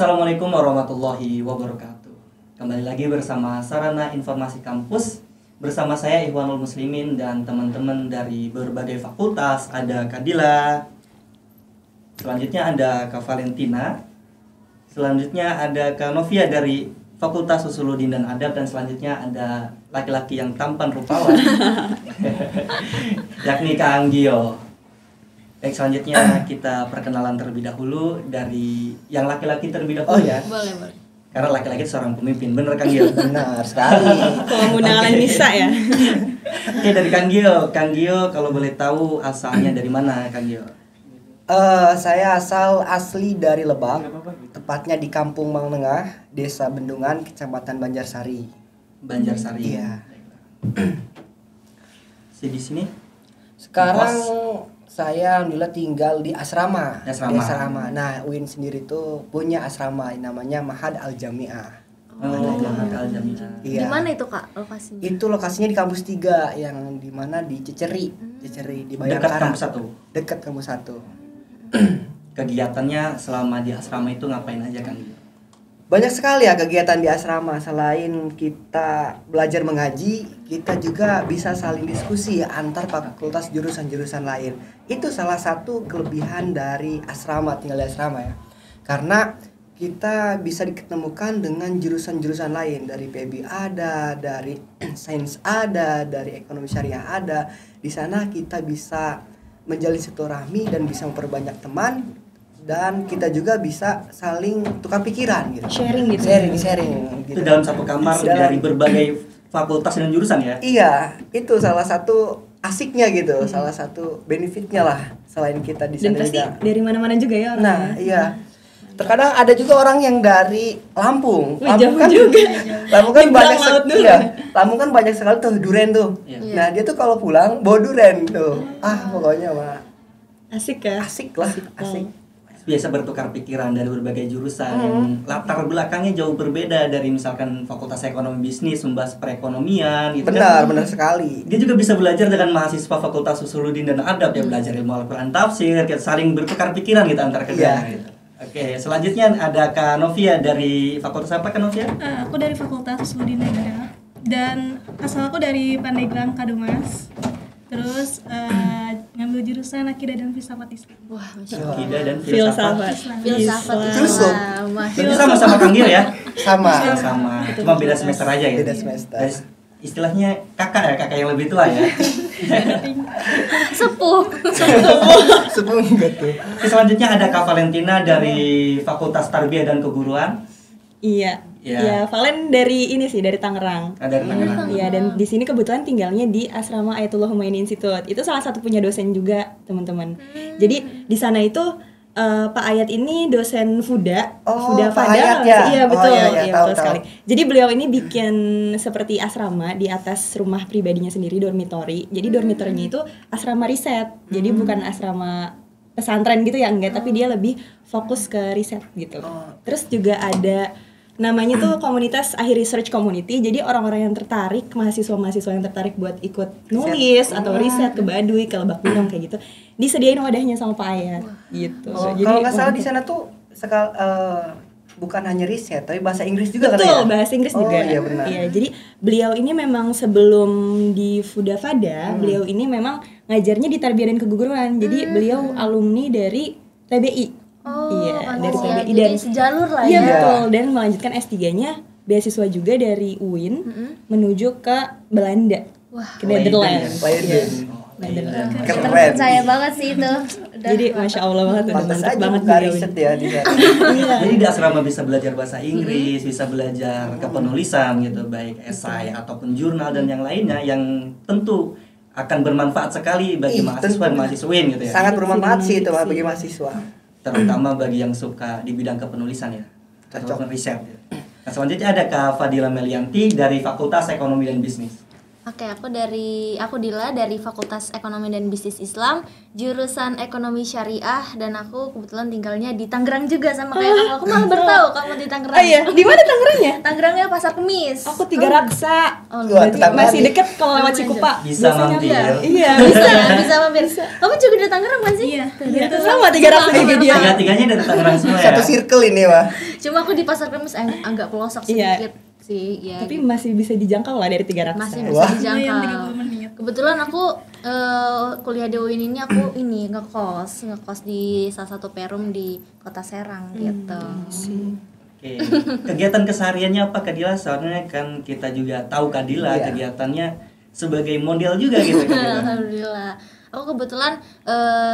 Assalamualaikum warahmatullahi wabarakatuh. Kembali lagi bersama Sarana Informasi Kampus. Bersama saya Ikhwanul Muslimin dan teman-teman dari berbagai fakultas. Ada Kadila, selanjutnya ada Kak Valentina, selanjutnya ada Kak Novia dari Fakultas Usuluddin dan Adab, dan selanjutnya ada laki-laki yang tampan rupawan yakni Kak Anggio. Baik, selanjutnya kita perkenalan terlebih dahulu dari yang laki-laki terlebih dahulu ya. Boleh. Karena laki-laki itu seorang pemimpin, bener Kang Gio? Benar sekali. Pemundangan Nisa ya. Oke, dari Kang Gio kalau boleh tahu asalnya dari mana Kang Gio? Saya asli dari Lebak, tepatnya di Kampung Mangengah, Desa Bendungan, Kecamatan Banjarsari. Banjarsari. Iya. Di sini? Sekarang saya alhamdulillah tinggal di asrama. Di asrama. Nah, UIN sendiri tuh punya asrama namanya Ma'had Al-Jami'ah. Ma'had Al-Jami'ah. Iya. Di mana itu Kak lokasinya? Itu lokasinya di kampus 3 yang di mana di Ceceri di Dekat Bayangkara. kampus 1. Dekat kampus 1. Kegiatannya selama di asrama itu ngapain aja Kang Gio? Banyak sekali ya kegiatan di asrama. Selain kita belajar mengaji, kita juga bisa saling diskusi antar fakultas jurusan-jurusan lain. Itu salah satu kelebihan dari asrama, tinggal di asrama ya. Karena kita bisa diketemukan dengan jurusan-jurusan lain. Dari PB ada, dari sains ada, dari ekonomi syariah ada. Di sana kita bisa menjalin silaturahmi dan bisa memperbanyak teman. Dan kita juga bisa saling tukar pikiran gitu. Sharing gitu. Sharing Itu gitu. dalam satu kamar dari berbagai fakultas dan jurusan ya? Iya, itu salah satu asiknya gitu, salah satu benefitnya lah selain kita di Dan sana pasti juga. dari mana-mana juga ya orangnya. Nah, iya. Terkadang ada juga orang yang dari Lampung. Wih, jauh juga. Lampung kan Nyebrang banyak laut dulu. iya. Lampung kan banyak sekali tuh duren tuh. Iya. Nah, dia tuh kalau pulang bawa duren tuh. Pokoknya mah Asik ya. asik lah, asik. Biasa bertukar pikiran dari berbagai jurusan yang latar belakangnya jauh berbeda dari misalkan Fakultas Ekonomi Bisnis membahas perekonomian gitu kan. Benar sekali. Dia juga bisa belajar dengan mahasiswa Fakultas Usuluddin dan Adab ya, belajar ilmu Al-Quran tafsir, kita saling bertukar pikiran gitu antara keduanya gitu. Oke, selanjutnya ada Kak Novia dari Fakultas apa Kak Novia? Aku dari Fakultas Usuluddin dan Adab, dan asal aku dari Pandeglang Kadumas. Terus ngambil jurusan Akidah dan Filsafat Islam. Wah, Masya Allah. Akidah dan Filsafat. Filsafat. Filsuf. Berarti sama-sama Kang Gio ya? Sama. Sama. Cuma beda semester aja ya. Beda semester. Istilahnya kakak yang lebih tua ya. Sepuh. Sepuh enggak tuh. Oke, selanjutnya ada Kak Valentina dari Fakultas Tarbiyah dan Keguruan. Iya. Iya. Ya, Valen dari ini sih, dari Tangerang. Ada di Tangerang. Iya, dan di sini kebetulan tinggalnya di Asrama Ayatullah Humayni Institute. Itu salah satu punya dosen juga, teman-teman. Jadi di sana itu Pak Ayat ini dosen Fuda, Oh, Fuda Pak Fada. Ayat ya? Iya, betul. Oh, iya, Iya, tahu, betul sekali. Jadi beliau ini bikin seperti asrama di atas rumah pribadinya sendiri, dormitory. Jadi dormitorinya itu asrama riset. Jadi bukan asrama pesantren gitu ya, enggak, tapi dia lebih fokus ke riset gitu. Terus juga ada namanya tuh komunitas Akhir Research Community. Jadi orang-orang yang tertarik, mahasiswa-mahasiswa yang tertarik buat ikut nulis atau riset ke Baduy, ke Lebak Bulus kayak gitu, disediain wadahnya sama Pak Ayat gitu. Jadi Kalau nggak salah di sana tuh bukan hanya riset, tapi bahasa Inggris juga betul, katanya. bahasa Inggris juga. Iya benar. Iya, jadi beliau ini memang sebelum di Fuda Fada, beliau ini memang ngajarnya di Tarbiyah dan Keguruan. Jadi beliau alumni dari TBI. Iya, dari TBI dan sejalur lah iya, ya. betul, dan melanjutkan S3-nya beasiswa juga dari UIN menuju ke Belanda. Wah, ke Netherlands. Leiden. Netherlands. Keren. Terpercaya banget sih itu. Jadi masya Allah banget, udah Pantas mantap aja banget buka beliau riset ini. ya di sana. Jadi di asrama bisa belajar bahasa Inggris, bisa belajar kepenulisan gitu, baik esai ataupun jurnal dan yang lainnya yang tentu akan bermanfaat sekali bagi mahasiswa dan mahasiswin gitu ya. Sangat bermanfaat sih itu bagi mahasiswa. Terutama bagi yang suka di bidang kepenulisan ya, ataupun riset. Ya. Nah, selanjutnya ada Kak Fadila Melianti dari Fakultas Ekonomi dan Bisnis. Oke, aku Dila dari Fakultas Ekonomi dan Bisnis Islam, jurusan Ekonomi Syariah, dan aku kebetulan tinggalnya di Tangerang juga sama kayak kamu. Aku malah baru tahu kamu di Tangerang. Oh iya, di mana Tangerangnya? Tangerangnya Pasar Kemis. Aku Tiga Raksa. Oh, Berarti tetangga masih nih. deket kalau lewat Cikupa. Bisa mampir. Iya, bisa mampir. Kamu juga di Tangerang kan sih? Iya. sama Tiga Raksa juga dia. Tiga-tiganya dari Tangerang semua ya. Satu circle ini mah. Cuma aku di Pasar Kemis agak pelosok Iya. sedikit sih, ya. Tapi gitu. masih bisa dijangkau lah dari Tiga Raksa. Masih bisa Wah. Lumayan dijangkau. 30 menit. Kebetulan aku kuliah di UIN ini aku ngekos di salah satu perum di Kota Serang gitu. Oke. Kegiatan kesehariannya apa Kadila? Soalnya kan kita juga tahu Kadila Iya. kegiatannya sebagai model juga gitu Kadila. Alhamdulillah. Aku kebetulan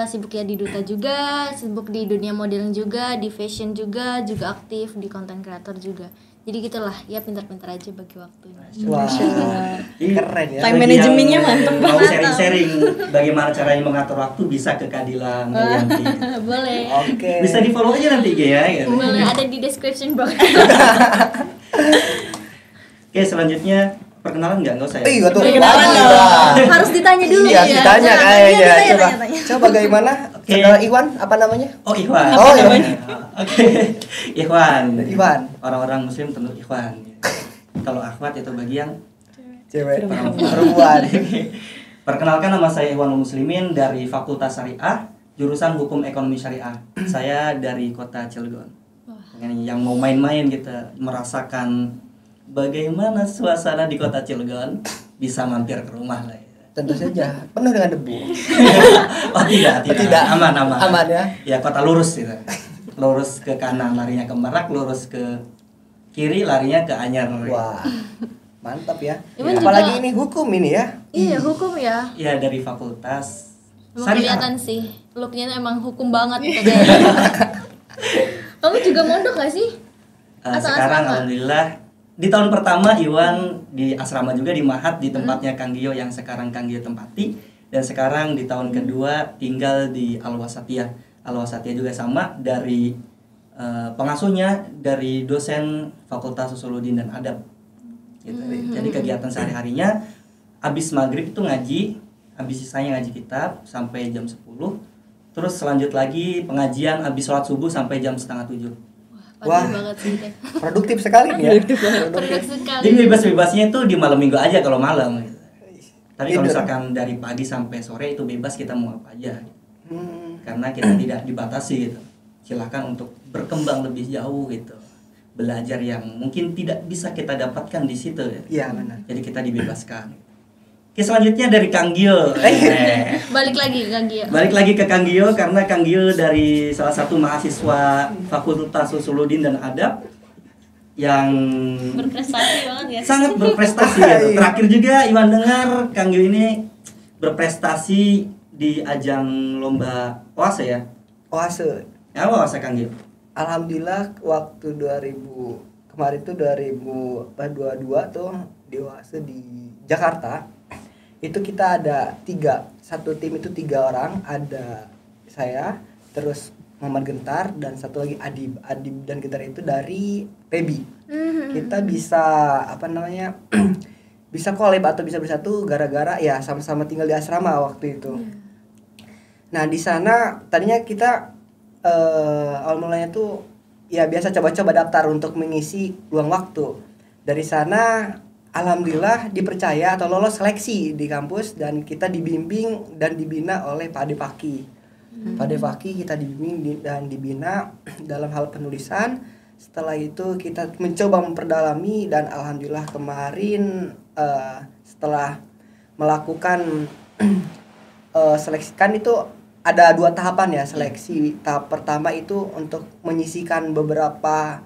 sibuk ya di duta juga, sibuk di dunia modeling juga, di fashion juga aktif di content creator juga. Jadi gitulah, ya pintar-pintar aja bagi waktunya. Wah. Jadi, Keren ya. Time bagi manajemennya yang mantep mau banget. sharing-sharing bagaimana caranya mengatur waktu bisa ke Kadila Mulyanti. Boleh. Oke. Bisa di follow aja nanti IG ya. Gitu. Boleh ada di description box. Oke, selanjutnya perkenalan nggak usah ya? Iya tuh. Perkenalan Wah, dong. gila. Harus ditanya dulu Iya, ya. ditanya Jangan, kayaknya. tanya, Coba. tanya. Coba bagaimana? Oke. Saudara Iwan, apa namanya? Oh, Ikhwan. Oh, iya. Oke. Ikhwan. Iwan. Orang-orang muslim tentu Ikhwan. Kalau akhwat itu bagi yang Cewek. Perempuan. Perempuan. Perkenalkan, nama saya Ikhwanul Muslimin dari Fakultas Syariah, jurusan Hukum Ekonomi Syariah. Saya dari Kota Cilegon. Yang mau main-main kita merasakan bagaimana suasana di Kota Cilegon, bisa mampir ke rumah lah ya. Tentu saja penuh dengan debu. Oh tidak, Tidak. aman. Aman ya. Ya kota lurus gitu. Lurus ke kanan larinya ke Merak, lurus ke kiri larinya ke Anyar. Wah. Mantap ya. Iwan Apalagi juga- ini hukum ini ya. Iya, hukum ya. Ya dari Fakultas Emang Syariah. kelihatan sih, looknya emang hukum banget gitu kayaknya. Kamu juga mondok gak sih? Atau Sekarang asrama? alhamdulillah di tahun pertama Iwan di asrama juga di Mahat di tempatnya Kang Gio yang sekarang Kang Gio tempati, dan sekarang di tahun kedua tinggal di Al-Wasatiyah. Al-Wasatiyah juga sama dari pengasuhnya dari dosen Fakultas Usuluddin dan Adab. Gitu. Jadi kegiatan sehari-harinya habis maghrib itu ngaji, habis sisanya ngaji kitab sampai jam 10. Terus selanjut lagi pengajian habis sholat subuh sampai jam 6:30. Wah. Padat banget sih teh. Produktif sekali nih ya. Produktif sekali. Jadi bebas-bebasnya itu di malam minggu aja kalau malam gitu. Tapi kalau Tidur. misalkan dari pagi sampai sore itu bebas kita mau apa aja. Hmm. Karena kita tidak dibatasi gitu. Silahkan untuk berkembang lebih jauh gitu. Belajar yang mungkin tidak bisa kita dapatkan di situ ya. Iya benar. Jadi kita dibebaskan. Oke, selanjutnya dari Kang Gio. Balik lagi Kang Gia. Balik lagi ke Kang Gio karena Kang Gio dari salah satu mahasiswa Fakultas Usuluddin dan Adab yang Berprestasi banget ya. sangat berprestasi gitu. Terakhir juga Iwan dengar Kang Gio ini berprestasi di ajang lomba OASE ya. Oase. Ya, apa OASE Kang Gio? Alhamdulillah waktu 2000 kemarin tuh 2022 tuh di Oase di Jakarta. Itu kita ada satu tim itu 3 orang, ada saya, terus Muhammad Gentar, dan satu lagi Adib dan Gentar itu dari PEBI. Kita bisa bisa collab atau bisa bersatu gara-gara ya sama-sama tinggal di asrama waktu itu. Nah di sana tadinya kita awal mulanya tuh ya biasa coba-coba daftar untuk mengisi luang waktu. Dari sana alhamdulillah dipercaya atau lolos seleksi di kampus, dan kita dibimbing dan dibina oleh Pak Ade Faki. Pak Ade Faki kita dibimbing dan dibina dalam hal penulisan. Setelah itu kita mencoba memperdalami, dan alhamdulillah kemarin setelah melakukan seleksi, kan itu ada 2 tahapan ya seleksi. Tahap pertama itu untuk menyisikan beberapa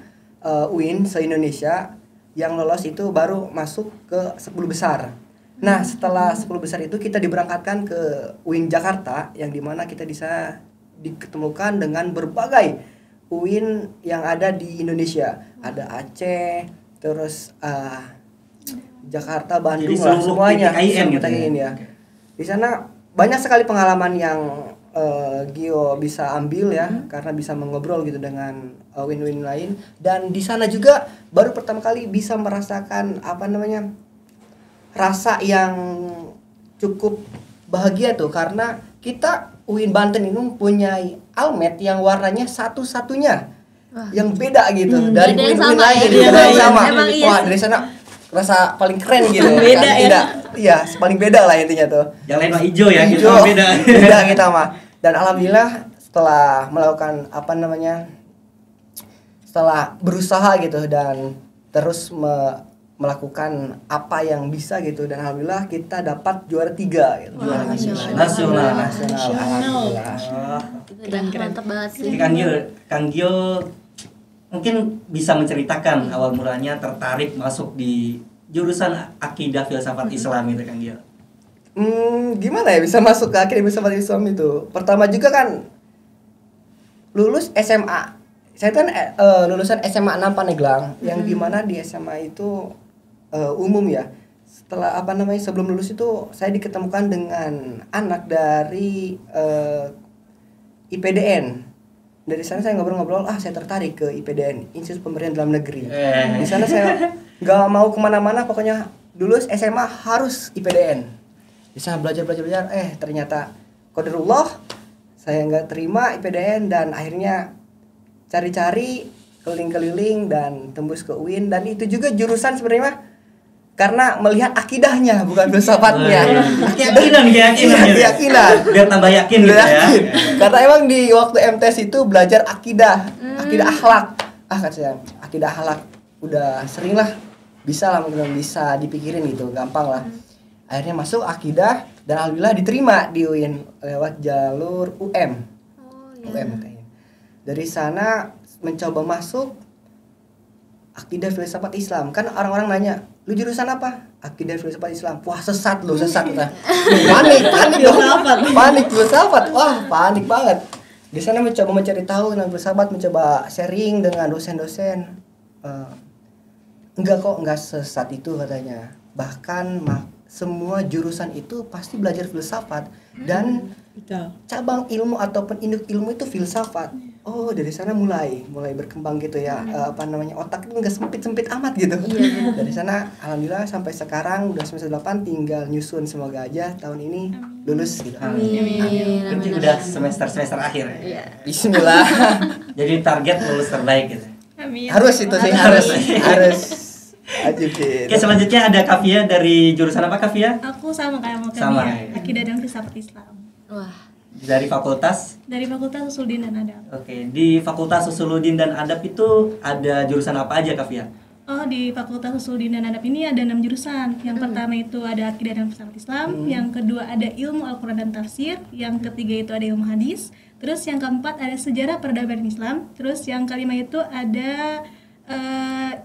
UIN se-Indonesia. Yang lolos itu baru masuk ke 10 besar. Nah setelah 10 besar itu kita diberangkatkan ke UIN Jakarta, yang dimana kita bisa diketemukan dengan berbagai UIN yang ada di Indonesia. Ada Aceh, terus Jakarta, Bandung Jadi lah, seluruh semuanya. PTKIN gitu PTKIN ya. ya. Di sana banyak sekali pengalaman yang Gio bisa ambil ya, karena bisa mengobrol gitu dengan win-win lain. Dan di sana juga baru pertama kali bisa merasakan rasa yang cukup bahagia tuh karena kita UIN Banten ini mempunyai almet yang warnanya satu-satunya yang beda gitu dari Beda yang UIN-UIN sama lain ya? gitu, Iya, beda yang iya. sama. Emang iya Wah, sih. dari sana rasa paling keren gitu. Beda Kan ya? tidak, iya, paling beda lah intinya tuh. Yang lain mah hijau ya, kita Hijau, mah beda. beda kita mah. Dan alhamdulillah setelah melakukan setelah berusaha gitu dan terus melakukan apa yang bisa gitu dan alhamdulillah kita dapat juara 3 gitu. Wah, Masya Allah. Nasional. Alhamdulillah. Itu udah mantap banget sih. Jadi Kang Gio mungkin bisa menceritakan awal mulanya tertarik masuk di jurusan akidah filsafat Islam itu Kang Gio. Gimana ya bisa masuk ke akidah filsafat Islam itu? Pertama juga kan lulus SMA. Saya kan lulusan SMA 6 Pandeglang yang dimana di SMA itu umum ya. Setelah sebelum lulus itu saya diketemukan dengan anak dari IPDN. Dari sana saya ngobrol-ngobrol, saya tertarik ke IPDN, Institut Pemberdayaan Dalam Negeri. Di sana saya nggak mau kemana-mana, pokoknya lulus SMA harus IPDN. Di sana belajar, ternyata qadarullah saya nggak terima IPDN dan akhirnya cari-cari keliling-keliling dan tembus ke UIN dan itu juga jurusan sebenarnya karena melihat akidahnya bukan filsafatnya. Keyakinan. Biar tambah yakin gitu ya. Yakin. Karena emang di waktu MTs itu belajar akidah akhlak. Kata saya, akidah akhlak udah sering lah, bisa lah mungkin bisa dipikirin gitu, gampang lah. Akhirnya masuk akidah dan alhamdulillah diterima di UIN lewat jalur UM. UM kayaknya. Dari sana mencoba masuk akidah filsafat Islam. Kan orang-orang nanya, "Lu jurusan apa?" Akidah filsafat Islam. Wah, sesat kita. Panik filsafat. Wah, panik banget. Di sana mencoba mencari tahu tentang filsafat, mencoba sharing dengan dosen-dosen. Enggak sesat itu katanya. Bahkan semua jurusan itu pasti belajar filsafat dan cabang ilmu ataupun induk ilmu itu filsafat. Oh, dari sana mulai berkembang gitu ya. Otak itu enggak sempit amat gitu. Dari sana alhamdulillah sampai sekarang udah semester 8 tinggal nyusun, semoga aja tahun ini lulus gitu. Amin. Berarti udah semester akhir ya. Iya. Bismillah. Jadi target lulus terbaik gitu. Amin. Harus itu sih, harus. Wajib sih. Oke, selanjutnya ada Kafia dari jurusan apa Kafia? Aku sama kayak mau Sama. akidah dan filsafat Islam. Wah. Dari fakultas? Dari Fakultas Usuluddin dan Adab. Oke, di Fakultas Usuluddin dan Adab itu ada jurusan apa aja Kafia? Oh, di Fakultas Usuluddin dan Adab ini ada 6 jurusan. Yang pertama itu ada akidah dan filsafat Islam, yang kedua ada ilmu Al-Qur'an dan tafsir, yang ketiga itu ada ilmu hadis, terus yang keempat ada sejarah peradaban Islam, terus yang kelima itu ada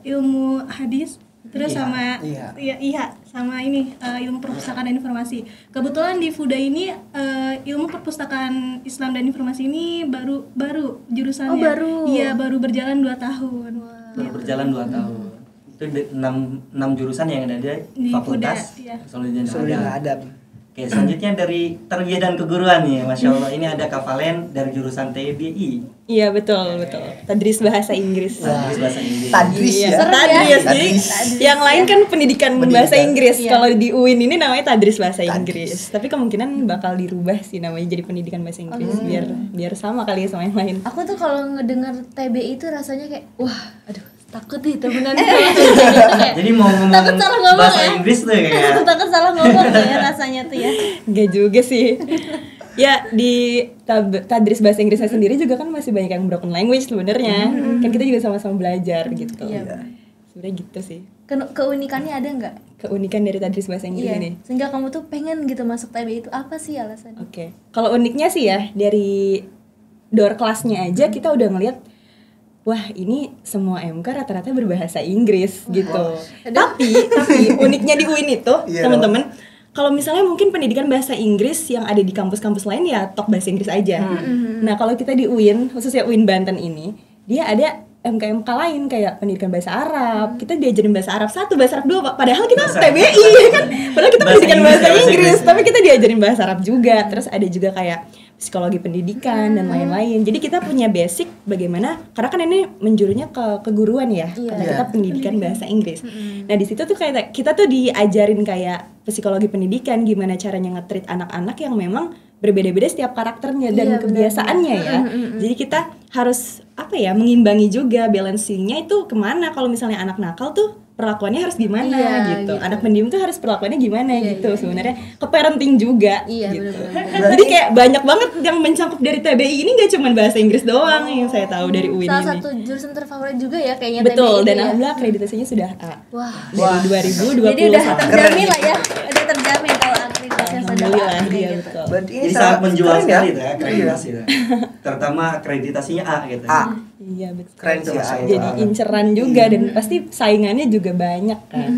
ilmu hadis, terus sama ilmu perpustakaan dan informasi. Kebetulan di FUDA ini ilmu perpustakaan Islam dan informasi ini baru jurusannya. Oh, baru. Iya, baru berjalan 2 tahun. Baru berjalan 2 tahun. Itu 6 jurusan yang ada di Fakultas FUDA, iya. Usuluddin dan Usuluddin Adab. Adab. Oke, selanjutnya dari tarbiyah dan keguruan nih, Masya Allah. Ini ada Kak Valen dari jurusan TBI. Iya betul. Tadris bahasa Inggris. Tadris bahasa Inggris. Tadris Iya, ya. Tadris. Jadi Tadris. yang lain kan pendidikan bahasa Inggris. Iya. Kalau di UIN ini namanya Tadris bahasa Tadris. Inggris. Tapi kemungkinan bakal dirubah sih namanya jadi pendidikan bahasa Inggris biar sama kali ya sama yang lain. Aku tuh kalau ngedengar TBI itu rasanya kayak wah, aduh, takut nih temenan. Jadi mau ngomong Takut salah ngomong bahasa ya? Inggris tuh kayak Takut salah ngomong ya rasanya tuh ya. Enggak juga sih. Ya di Tadris bahasa Inggrisnya sendiri juga kan masih banyak yang broken language sebenarnya. Kan kita juga sama-sama belajar gitu. Iya. Sebenarnya gitu sih. Keunikannya ada nggak? Keunikan dari Tadris bahasa Inggris ini. Sehingga kamu tuh pengen gitu masuk TBI itu apa sih alasannya? Oke. Kalau uniknya sih ya dari door kelasnya aja kita udah ngeliat wah ini semua MK rata-rata berbahasa Inggris gitu. Tapi uniknya di UIN itu teman-teman, kalau misalnya mungkin pendidikan bahasa Inggris yang ada di kampus-kampus lain ya tok bahasa Inggris aja. Nah kalau kita di UIN, khususnya UIN Banten ini, dia ada MK-MK lain kayak pendidikan bahasa Arab. Kita diajarin bahasa Arab 1, bahasa Arab 2, padahal kita TBI kan. Padahal kita pendidikan bahasa Inggris, tapi kita diajarin bahasa Arab juga. Terus ada juga kayak psikologi pendidikan dan lain-lain. Jadi kita punya basic bagaimana, karena kan ini menjurunya ke keguruan ya, karena kita pendidikan bahasa Inggris. Nah di situ tuh kayak kita tuh diajarin kayak psikologi pendidikan, gimana caranya nge-treat anak-anak yang memang berbeda-beda setiap karakternya dan kebiasaannya ya. Jadi kita harus mengimbangi juga, balancingnya itu kemana. Kalau misalnya anak nakal tuh perlakuannya harus gimana gitu. Anak pendiam tuh harus perlakuannya gimana gitu. Sebenarnya ke parenting juga gitu. Jadi kayak banyak banget yang mencangkup dari TBI ini, nggak cuma bahasa Inggris doang yang saya tahu dari UIN Salah ini. satu jurusan terfavorit juga ya kayaknya. Betul, TBI dan ya. alhamdulillah akreditasinya sudah A. Wah. Dari 2021. Jadi udah terjamin lah ya. Udah terjamin kalau akreditasinya sudah A. Alhamdulillah, iya gitu. betul. Berarti ini Jadi sangat menjual keren sekali tuh ya akreditasi tuh. Terutama akreditasinya A gitu. A. Iya betul. Keren sih A. Jadi inceran juga dan pasti saingannya juga banyak kan.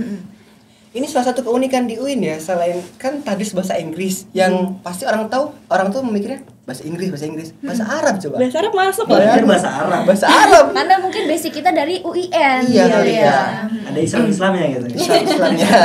Ini salah satu keunikan di UIN ya, selain kan tadris bahasa Inggris yang pasti orang tuh memikirnya bahasa Inggris, bahasa Arab coba. Bahasa Arab masuk loh. Belajar bahasa Arab. Bahasa Arab. Karena mungkin basic kita dari UIN. Iya, gitu kali ya. ya. Ada Islamnya gitu. Islamnya.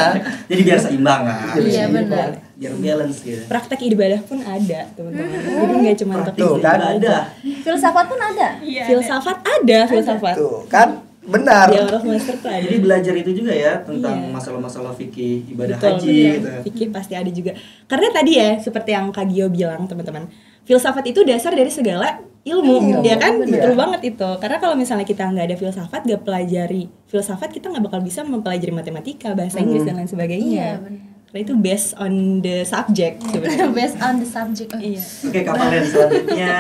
Jadi biar seimbang kan. Iya benar. Biar balance gitu. Praktek ibadah pun ada teman-teman. Jadi nggak cuma Praktik topik kan? ada. Filsafat pun ada. filsafat ada filsafat. Tuh, kan benar. Di Out of Master tuh ada. Jadi belajar itu juga ya tentang Iya. masalah-masalah fikih ibadah Betul, haji gitu. Fikih pasti ada juga. Karena tadi ya seperti yang Kak Gio bilang teman-teman, filsafat itu dasar dari segala ilmu, ya kan? Iya. Betul banget itu. Karena kalau misalnya kita nggak ada filsafat, nggak pelajari filsafat, kita nggak bakal bisa mempelajari matematika, bahasa Inggris dan lain sebagainya. Iya, benar. Karena itu based on the subject sebenarnya. Based on the subject. Iya. Oke, Kapalen selanjutnya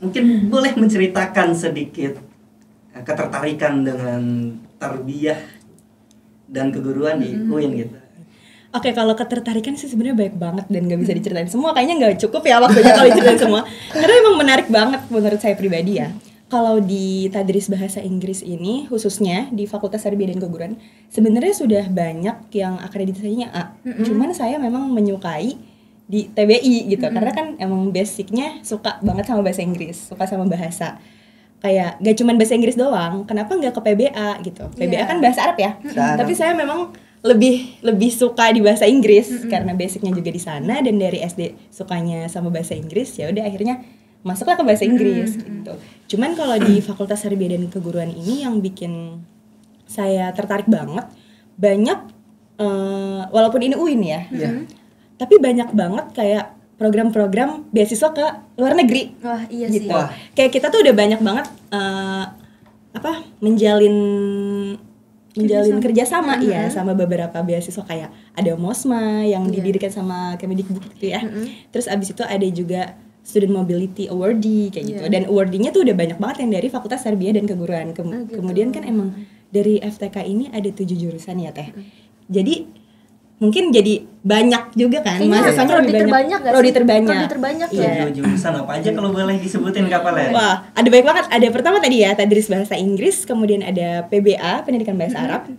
mungkin boleh menceritakan sedikit ketertarikan dengan tarbiyah dan keguruan di UIN gitu. Oke, kalau ketertarikan sih sebenarnya banyak banget dan nggak bisa diceritain semua. Kayaknya nggak cukup ya waktunya kalau diceritain semua. Karena emang menarik banget menurut saya pribadi ya. Kalau di tadris bahasa Inggris ini khususnya di Fakultas Tarbiyah dan Keguruan sebenarnya sudah banyak yang akreditasinya A. Cuman saya memang menyukai di TBI gitu. Karena kan emang basicnya suka banget sama bahasa Inggris, suka sama bahasa. Kayak gak cuman bahasa Inggris doang, kenapa nggak ke PBA gitu? PBA kan bahasa Arab ya. Tapi saya memang lebih suka di bahasa Inggris karena basicnya juga di sana dan dari SD sukanya sama bahasa Inggris, ya udah akhirnya masuklah ke bahasa Inggris gitu. Cuman kalau di Fakultas Tarbiyah dan Keguruan ini yang bikin saya tertarik banyak walaupun ini UIN ya. Tapi banyak banget kayak program-program beasiswa ke luar negeri. Wah, iya gitu. sih. Wah. Kayak kita tuh udah banyak banget menjalin kerjasama ya sama beberapa beasiswa kayak ada Mosma yang didirikan sama Kemdikbud gitu ya. Terus abis itu ada juga Student Mobility Awardee kayak gitu. Dan awardee-nya tuh udah banyak banget yang dari Fakultas Tarbiyah dan Keguruan. Kemudian kan emang dari FTK ini ada 7 jurusan ya Teh. Jadi mungkin jadi banyak juga kan mahasiswanya prodi terbanyak gak sih? Prodi terbanyak. Prodi terbanyak ya. Jurusan apa aja kalau boleh disebutin Kapalen? Wah, ada banyak banget. Ada pertama tadi ya, tadris bahasa Inggris, kemudian ada PBA, Pendidikan Bahasa Arab.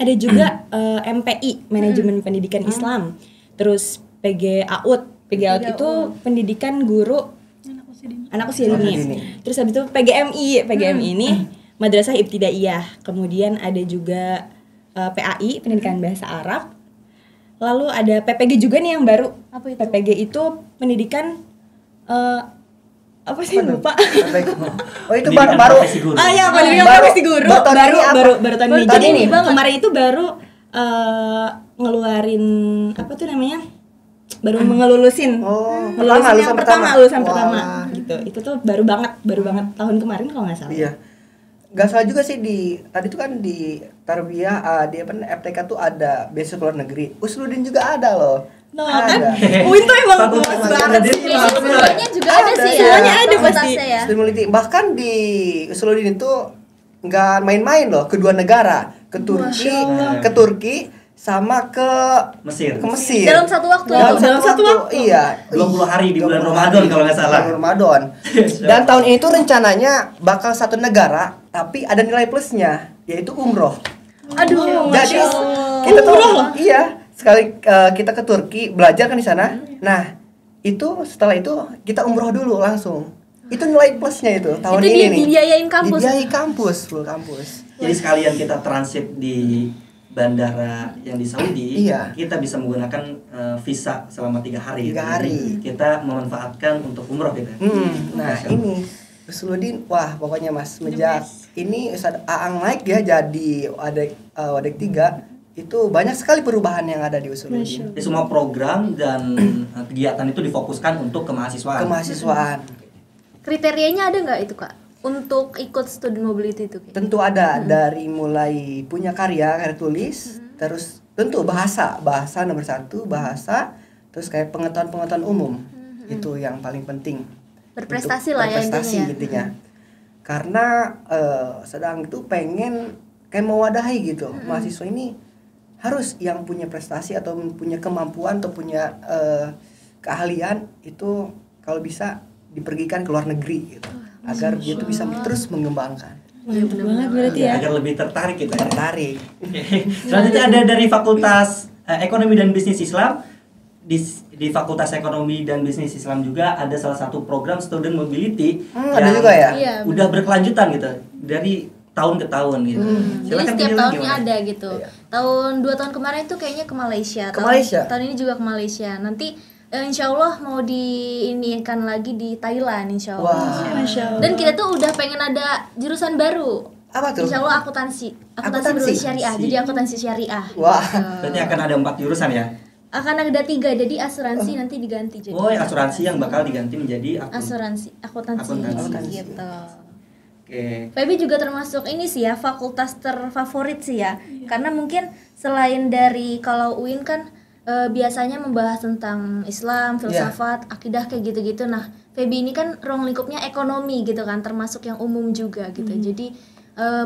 Ada juga MPI, Manajemen Pendidikan Islam. Terus PGAUD. PGAUD itu Pendidikan Guru Anak Usia Dini. Terus habis itu PGMI ini Madrasah Ibtidaiyah. Kemudian ada juga PAI, Pendidikan Bahasa Arab. Lalu ada PPG juga nih yang baru. Apa itu? PPG itu pendidikan apa sih lupa. Oh itu Pendidikan baru. profesi guru. Ya pendidikan Baru- profesi guru baru tahun ini apa? baru tahun ini. Baru Jadi tahun ini. kemarin itu baru ngeluarin apa tuh namanya? Baru mengelulusin. Oh, Ngelulusin lulusan pertama Wah. gitu. Itu tuh baru banget tahun kemarin kalau nggak salah. Iya. Gak salah juga sih tadi tuh kan di Tarbiyah di FTK tuh ada beasiswa luar negeri. Usluddin juga ada loh. Nah, kan Ada. UIN tuh emang Fakultas luas Tarbiyah banget dan sih. Semuanya juga ada Ada. sih ya. Semuanya ada pasti. Fakultasnya ya. Stimuliti. Bahkan di Usluddin itu nggak main-main loh, kedua negara, ke Turki sama ke Mesir. Mesir. Dalam satu waktu. Dalam satu waktu. Iya. 20 hari di bulan 20 Ramadan hari kalau nggak salah. Bulan Ramadan. Dan tahun ini tuh rencananya bakal satu negara tapi ada nilai plusnya yaitu umroh. Aduh, Jadi Masya Allah. kita tuh iya sekali kita ke Turki belajar kan di sana. Nah itu setelah itu kita umroh dulu langsung. Itu nilai plusnya itu tahun Itu ini nih. dibiayain kampus. Dibiayai kampus, full kampus. Jadi sekalian kita transit di bandara yang di Saudi, Iya. kita bisa menggunakan visa selama 3 hari. 3 hari. Jadi kita memanfaatkan untuk umroh gitu. Nah Masya Allah. ini Rusuluddin, wah pokoknya Mas semenjak ini Ustadz Aang naik ya jadi Wadek 3 itu banyak sekali perubahan yang ada di Rusuluddin. Jadi semua program dan kegiatan itu difokuskan untuk kemahasiswaan. Kemahasiswaan Kriterianya ada nggak itu Kak untuk ikut student mobility itu? Kak? tentu ada dari mulai punya karya tulis, terus tentu bahasa nomor 1, bahasa, terus kayak pengetahuan umum itu yang paling penting. Berprestasi Untuk lah ya berprestasi intinya. intinya. Karena sedang itu pengen kayak mewadahi gitu mahasiswa ini harus yang punya prestasi atau punya kemampuan atau punya keahlian itu kalau bisa dipergikan ke luar negeri gitu agar dia tuh bisa terus mengembangkan. Mantap banget berarti ya. Agar lebih tertarik gitu ya. Tertarik. Selanjutnya ada dari Fakultas Ekonomi dan Bisnis Islam. Di Fakultas Ekonomi dan Bisnis Islam juga ada salah satu program student mobility Ada juga ya? Iya. udah berkelanjutan gitu dari tahun ke tahun gitu. Jadi Silakan setiap pilih tahunnya gimana? ada gitu. Iya. Tahun 2 tahun kemarin itu kayaknya ke Malaysia. Ke Malaysia? Tahun ini juga ke Malaysia. Nanti insya Allah mau diinikan lagi di Thailand insya Allah. Wah. Masya Allah. Dan kita tuh udah pengen ada jurusan baru. Apa tuh? Insya Allah akuntansi Akuntansi? berbasis syariah. Jadi akuntansi syariah. Wah. Berarti akan ada 4 jurusan ya. Akan ada 3, jadi asuransi nanti diganti jadi. Oh, asuransi yang bakal diganti menjadi Asuransi, akuntansi, Akuntansi. gitu. Oke. Feby juga termasuk ini sih ya, fakultas terfavorit sih ya. Karena mungkin selain dari kalau UIN kan biasanya membahas tentang Islam, filsafat, akidah kayak gitu-gitu. Nah, Feby ini kan ruang lingkupnya ekonomi gitu kan, termasuk yang umum juga gitu. Jadi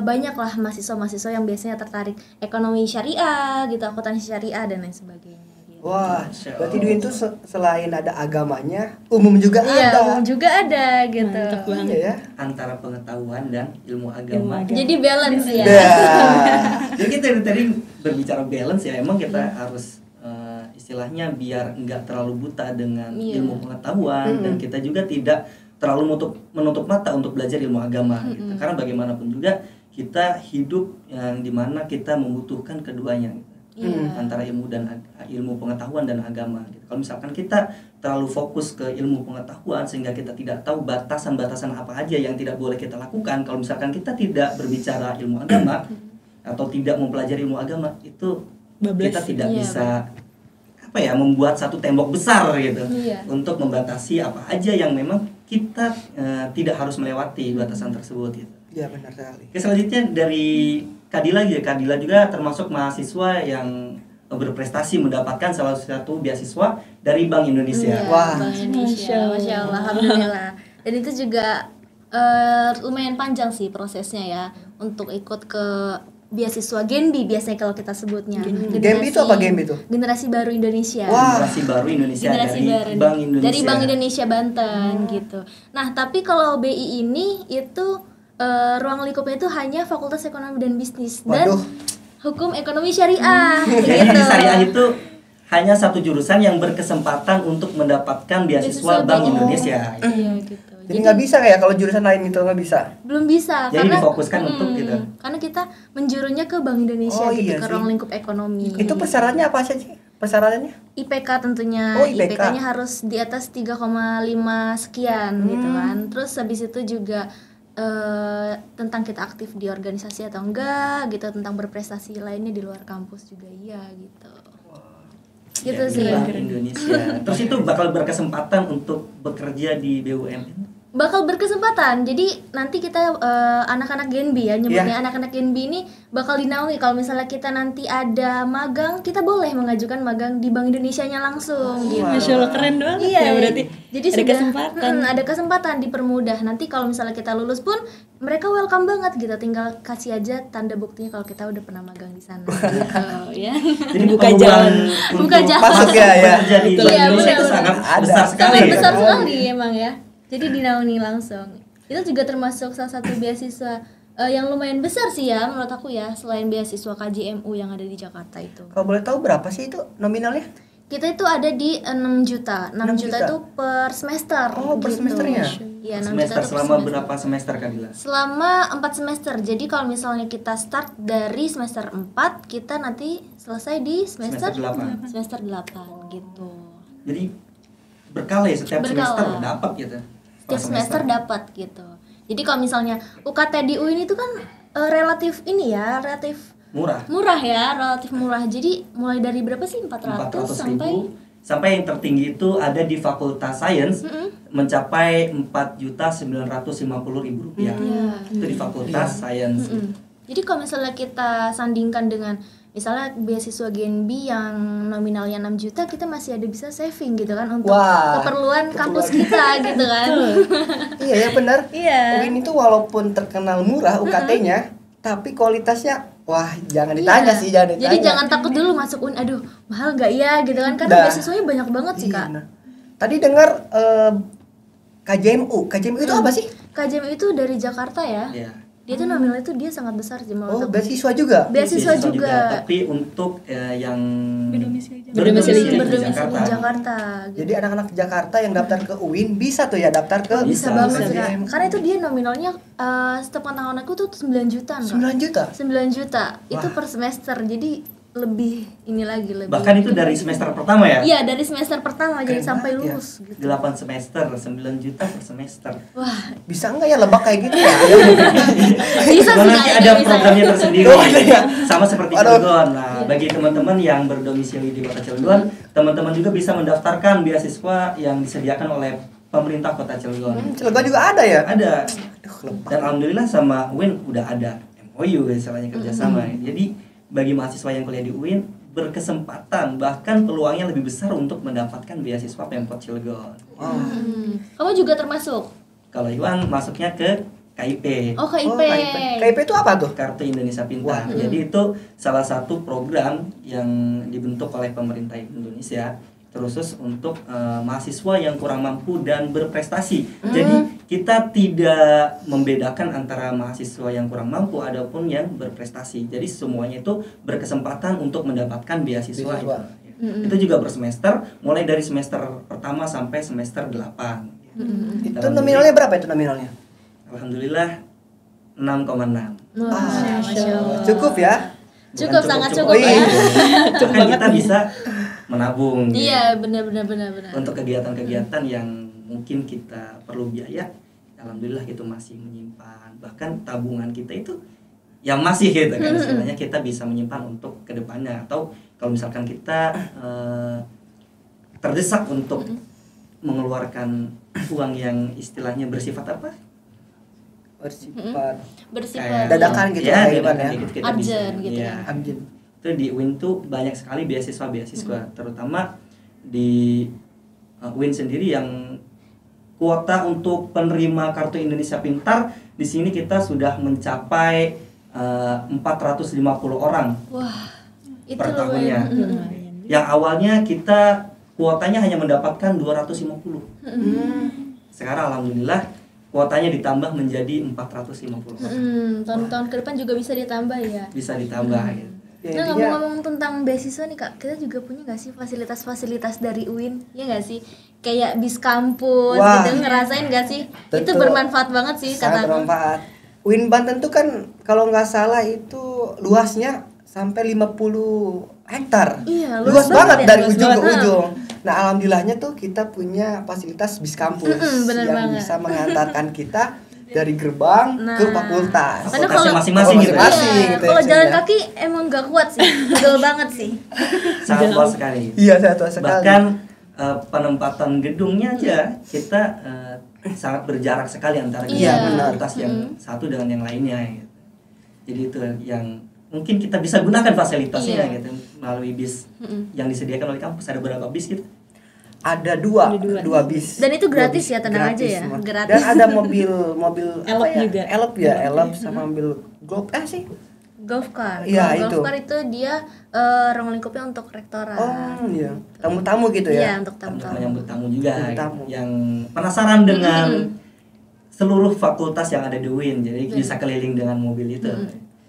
banyaklah mahasiswa-mahasiswa yang biasanya tertarik ekonomi syariah gitu, akuntansi syariah dan lain sebagainya. Gitu. Wah, Masya berarti Allah. Dwi itu selain ada agamanya, umum juga Iya, ada. umum juga ada gitu. Mantap banget. Iya ya. Antara pengetahuan dan ilmu agama. Jadi balance ya. Jadi kita dari tadi berbicara balance ya, emang kita harus istilahnya biar nggak terlalu buta dengan Iya. ilmu pengetahuan dan kita juga tidak terlalu menutup mata untuk belajar ilmu agama gitu. Karena bagaimanapun juga kita hidup yang dimana kita membutuhkan keduanya gitu. Iya. Antara ilmu pengetahuan dan agama gitu. Kalau misalkan kita terlalu fokus ke ilmu pengetahuan sehingga kita tidak tahu batasan-batasan apa aja yang tidak boleh kita lakukan, kalau misalkan kita tidak berbicara ilmu agama atau tidak mempelajari ilmu agama, itu Bablas. kita tidak Iya, bisa membuat satu tembok besar gitu Iya. untuk membatasi apa aja yang memang kita tidak harus melewati batasan tersebut gitu. Iya benar sekali. Oke, selanjutnya dari Kadila juga. Kadila juga termasuk mahasiswa yang berprestasi mendapatkan salah satu beasiswa dari Bank Indonesia. Iya, Wah. Bank Indonesia, Masya Allah, Alhamdulillah. Dan itu juga lumayan panjang sih prosesnya ya untuk ikut ke beasiswa Genbi biasanya kalau kita sebutnya. Genbi itu apa Genbi itu? Generasi Baru Indonesia. Wah. Generasi baru Indonesia Generasi dari baru Bank Indonesia. dari Bank Indonesia Banten gitu. Nah tapi kalau BI ini itu ruang lingkupnya itu hanya Fakultas Ekonomi dan Bisnis dan Waduh. Hukum Ekonomi Syariah Jadi gitu. di syariah itu hanya satu jurusan yang berkesempatan untuk mendapatkan beasiswa Bank BI. Indonesia. Iya gitu. Jadi nggak bisa kayak kalau jurusan lain itu nggak bisa. Belum bisa Jadi difokuskan untuk gitu. Karena kita menjurunya ke Bank Indonesia Oh, gitu iya ke sih. ruang lingkup ekonomi. Itu persyaratannya apa sih? Persyaratannya? IPK tentunya. Oh, IPK. IPK-nya harus di atas 3,5 sekian gitu kan. Terus habis itu juga tentang kita aktif di organisasi atau enggak gitu, tentang berprestasi lainnya di luar kampus juga iya gitu. Gitu Ya, sih. Bank Indonesia. Terus itu bakal berkesempatan untuk bekerja di BUMN. Bakal berkesempatan. Jadi nanti kita anak-anak Genbi ya nyebutnya Iya. anak-anak Genbi ini bakal dinaungi kalau misalnya kita nanti ada magang, kita boleh mengajukan magang di Bank Indonesianya langsung gitu. Masya Allah keren banget Iya, ya berarti. jadi ada sudah, kesempatan. ada kesempatan dipermudah. Nanti kalau misalnya kita lulus pun mereka welcome banget gitu. Tinggal kasih aja tanda buktinya kalau kita udah pernah magang di sana. Gitu ya. Jadi Buka peluang jalan. untuk Buka jalan. Masuk ya, ya. bekerja di Bank Iya, Indonesia itu benar. sangat Ada. besar sekali. Sangat ya. besar Oh. sekali emang ya. Jadi dinaungi langsung. Itu juga termasuk salah satu beasiswa yang lumayan besar sih ya menurut aku ya, selain beasiswa KJMU yang ada di Jakarta itu. Kalau boleh tahu berapa sih itu nominalnya? Kita itu ada di 6 juta. 6 juta juta. itu per semester. Oh, per semesternya? Iya, 6 Semester juta itu per selama semester. berapa semester Kadila? Selama 4 semester. Jadi kalau misalnya kita start dari semester 4, kita nanti selesai di semester Semester 8. semester 8 gitu. Jadi berkala ya, setiap Berkala. semester dapat gitu. Per Setiap semester dapat gitu. Jadi kalau misalnya UKT di UIN itu kan relatif ini ya, relatif Murah. murah ya, relatif murah. Jadi mulai dari berapa sih? 400 sampai 400.000 sampai yang tertinggi itu ada di Fakultas Sains mencapai 4.950.000 rupiah. Iya. Itu di Fakultas Sains. Mm-mm. Jadi kalau misalnya kita sandingkan dengan misalnya beasiswa GNB yang nominalnya 6 juta, kita masih ada bisa saving gitu kan untuk Wah, keperluan kampus kita gitu kan. Iya ya benar. Iya. UIN itu walaupun terkenal murah UKT-nya, tapi kualitasnya wah jangan ditanya Iya. sih, jangan ditanya. Jadi jangan takut dulu masuk UIN, aduh mahal gak ya gitu kan, karena Dah. beasiswanya banyak banget sih Iya, Kak. nah. Tadi dengar KJMU. KJMU itu apa sih? KJM itu dari Jakarta ya. Ya. Dia tuh nominalnya tuh dia sangat besar Jamal. Oh, untuk beasiswa juga. beasiswa juga. Tapi untuk yang Berdomisili Jakarta. Berdomisili di berdomisili Jakarta. di Jakarta gitu. Jadi anak-anak Jakarta yang daftar ke UIN bisa tuh ya daftar ke Bisa Bisa, banget bisa. Kak. Karena itu dia nominalnya setiap pengetahuan aku tuh 9 jutaan Kak. 9 juta. 9 juta itu per semester. Jadi lebih ini lagi lebih. Bahkan itu dari semester pertama ya? Iya, dari semester pertama jadi Keren sampai banget ya. lulus gitu. 8 semester, 9 juta per semester. Wah, Bisa nggak ya lebak kayak gitu ya? bisa sih Nanti Kak, ada bisa. programnya tersendiri. Oh, ada ya? Sama seperti Aduh. Cilegon. Nah, bagi teman-teman yang berdomisili di Kota Cilegon, teman-teman juga bisa mendaftarkan beasiswa yang disediakan oleh pemerintah Kota Cilegon. Cilegon juga ada ya? Ada. Aduh, lebak. Dan alhamdulillah sama UIN udah ada MOU istilahnya kerjasama. Jadi bagi mahasiswa yang kuliah di UIN berkesempatan bahkan peluangnya lebih besar untuk mendapatkan beasiswa Pemkot Cilegon. Kamu juga termasuk? Kalau Iwan masuknya ke KIP. Oh, KIP. Oh, KIP. KIP itu apa tuh? Kartu Indonesia Pintar. Wah. Jadi itu salah satu program yang dibentuk oleh pemerintah Indonesia terusus untuk mahasiswa yang kurang mampu dan berprestasi. Jadi kita tidak membedakan antara mahasiswa yang kurang mampu adapun yang berprestasi. Jadi semuanya itu berkesempatan untuk mendapatkan beasiswa. Beasiswa. Itu juga bersemester, mulai dari semester pertama sampai semester 8. Itu nominalnya berapa itu nominalnya? Alhamdulillah 6,6. Wah, Masya Allah. Cukup ya? Cukup, sangat cukup Oh, iya. ya. Bahkan kita bisa menabung gitu, Iya, benar. untuk kegiatan-kegiatan yang mungkin kita perlu biaya. Alhamdulillah itu masih menyimpan, bahkan tabungan kita itu yang masih gitu kan, istilahnya kita bisa menyimpan untuk kedepannya. Atau kalau misalkan kita terdesak untuk mengeluarkan uang yang istilahnya bersifat apa? Bersifat Bersifat dadakan gitu ya, ya, Iwan dadakan ya. gitu kita bisa. Urgent gitu Iya. ya. Anjing. Itu di UIN tuh banyak sekali beasiswa terutama di UIN sendiri yang kuota untuk penerima Kartu Indonesia Pintar di sini kita sudah mencapai 450 orang Wah, itu per tahunnya. lumayan. Yang awalnya kita kuotanya hanya mendapatkan 250. Sekarang alhamdulillah kuotanya ditambah menjadi 450 orang. Tahun-tahun ke depan juga bisa ditambah ya. Bisa ditambah gitu. Ya, Nah, intinya ngomong-ngomong tentang beasiswa nih Kak, kita juga punya gak sih fasilitas-fasilitas dari UIN? Ya gak sih? Kayak bis kampus Wah. gitu, ngerasain gak sih? Itu Tentu. bermanfaat banget sih sangat kata aku. bermanfaat. UIN Banten tuh kan kalau nggak salah itu luasnya sampai 50 hektar. Iya, luas luas banget banget ya, dari luas ujung ke banget. ujung. Nah, alhamdulillahnya tuh kita punya fasilitas bis kampus bener yang banget. bisa mengantarkan kita dari gerbang ke Nah. fakultas. Karena Fakultasnya kalau- masing-masing gitu ya. Masing-masing. Iya, gitu kalau ya, jalan Cen, ya. kaki emang gak kuat sih, pegel banget sih. Sangat luas sekali. Iya, satu sekali. Bahkan penempatan gedungnya aja kita sangat berjarak sekali antara Iya, benar. fakultas yang satu dengan yang lainnya gitu. Jadi itu yang mungkin kita bisa gunakan fasilitasnya Iya. gitu melalui bis yang disediakan oleh kampus. Ada berapa bis gitu? ada dua bis. Dan itu Dua gratis bis, ya, tenang aja ya, semua. gratis. Dan ada mobil Elop juga. Elop sama mobil Globe sih. Golf car. Iya, Kalau itu. golf car itu dia ruang lingkupnya untuk rektorat. Oh iya, tamu-tamu gitu Iya, ya. untuk Untuk tamu-tamu. menyambut tamu juga Menyambut gitu. tamu. Yang penasaran dengan seluruh fakultas yang ada di UIN, jadi bisa keliling dengan mobil itu.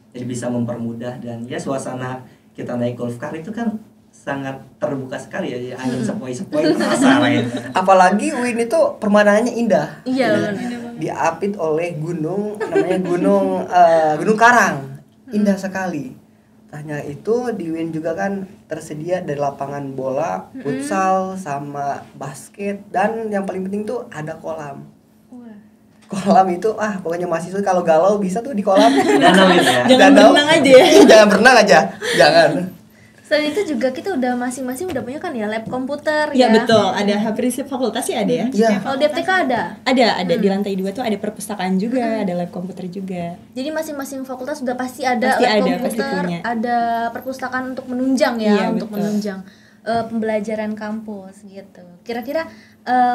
Jadi bisa mempermudah dan ya suasana kita naik golf car itu kan sangat terbuka sekali ya, angin sepoi-sepoi terasa lah ya. Apalagi UIN itu pemandangannya indah. Iya benar. Diapit oleh gunung, namanya Gunung Karang. Indah sekali. Tanya itu di UIN juga kan tersedia dari lapangan bola, futsal, sama basket, dan yang paling penting tuh ada kolam. Kolam itu pokoknya mahasiswa kalau galau bisa tuh di kolam. Danau gitu ya. Jangan Danau. berenang aja ya. Jangan berenang aja. Jangan. Selain itu juga kita udah masing-masing udah punya kan ya lab komputer Ya ya. betul, ada prinsip fakultas sih ada ya. Iya. Kalau di FTK ada. Ada di lantai 2 tuh ada perpustakaan juga, ada lab komputer juga. Jadi masing-masing fakultas sudah pasti ada Pasti lab ada, komputer, pasti punya. ada perpustakaan untuk menunjang ya, Iya, untuk betul. menunjang pembelajaran kampus gitu. Kira-kira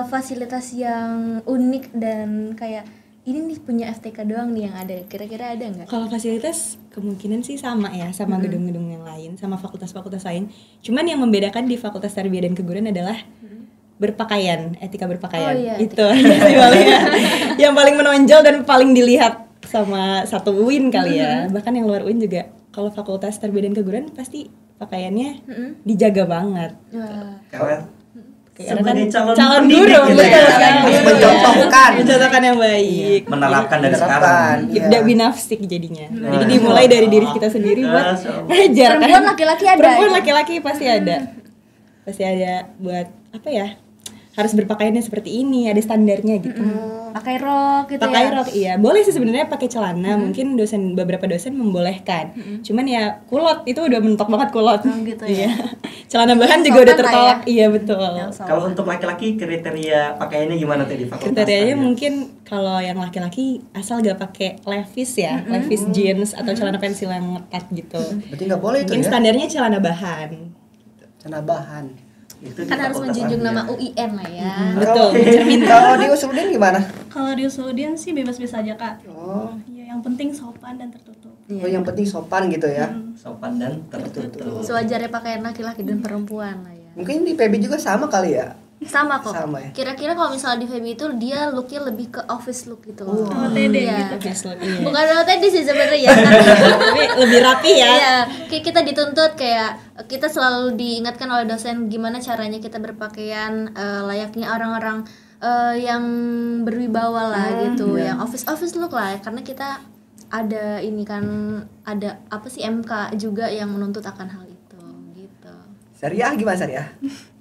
fasilitas yang unik dan kayak ini nih punya FTK doang nih yang ada. Kira-kira ada nggak? Kalau fasilitas kemungkinan sih sama ya, sama gedung-gedung yang lain, sama fakultas-fakultas lain. Cuman yang membedakan di Fakultas Tarbiyah dan Keguruan adalah berpakaian, etika berpakaian. Oh iya, Itu sih paling ya. Yang paling menonjol dan paling dilihat sama satu UIN kali ya. Bahkan yang luar UIN juga. Kalau Fakultas Tarbiyah dan Keguruan pasti pakaiannya dijaga banget. Wah. Karena Karena sebagai kan calon guru, pendidik gitu betul ya. kan? Harus Guru, mencontohkan. ya. Mencontohkan yang baik. Menerapkan dari Menerapkan. sekarang. Iya. Ibda binafsik jadinya. Jadi dimulai dari diri kita sendiri buat Masya Allah. belajar kan. Perempuan laki-laki ada. Perempuan ya? laki-laki pasti ada. Pasti ada buat apa ya? Harus berpakaiannya seperti ini, ada standarnya gitu. Pakai rok gitu Pakai ya. rok iya, boleh sih sebenarnya pakai celana. Mungkin beberapa dosen membolehkan. Cuman ya kulot itu udah mentok banget kulot. Oh, gitu ya. Iya. Celana bahan juga Sopan udah lah tertolak. ya. Iya betul. Yang sopan. Kalau untuk laki-laki kriteria pakaiannya gimana tadi fakultas? Kriterianya tadi? mungkin kalau yang laki-laki asal gak pakai levis ya, levis jeans atau celana pensil yang ngetat gitu. Berarti nggak boleh itu Mungkin ya. standarnya celana bahan. Celana bahan. Itu di Kan harus fakultas menjunjung tarbiyah. nama UIN lah ya. Betul. Kalau di Usuludin gimana? Kalau di Usudin sih bebas-bebas aja kak. Oh, Ya, yang penting sopan dan tertutup. oh yang penting sopan gitu ya. Sopan dan tertutup. Sewajarnya pakaian laki-laki dan perempuan lah ya. Mungkin di PB juga sama kali ya. Sama kok. Sama ya? Kira-kira kalau misalnya di Feby itu dia looknya lebih ke office look gitu loh. OTD Iya. gitu. Yes, look, iya. Bukan OTD sih sebenarnya. Tapi lebih rapi ya. Iya, kayak kita dituntut kayak kita selalu diingatkan oleh dosen gimana caranya kita berpakaian layaknya orang-orang yang berwibawa lah gitu, yang office look lah, karena kita ada ini kan ada apa sih MK juga yang menuntut akan hal itu gitu. Syariah gimana syariah?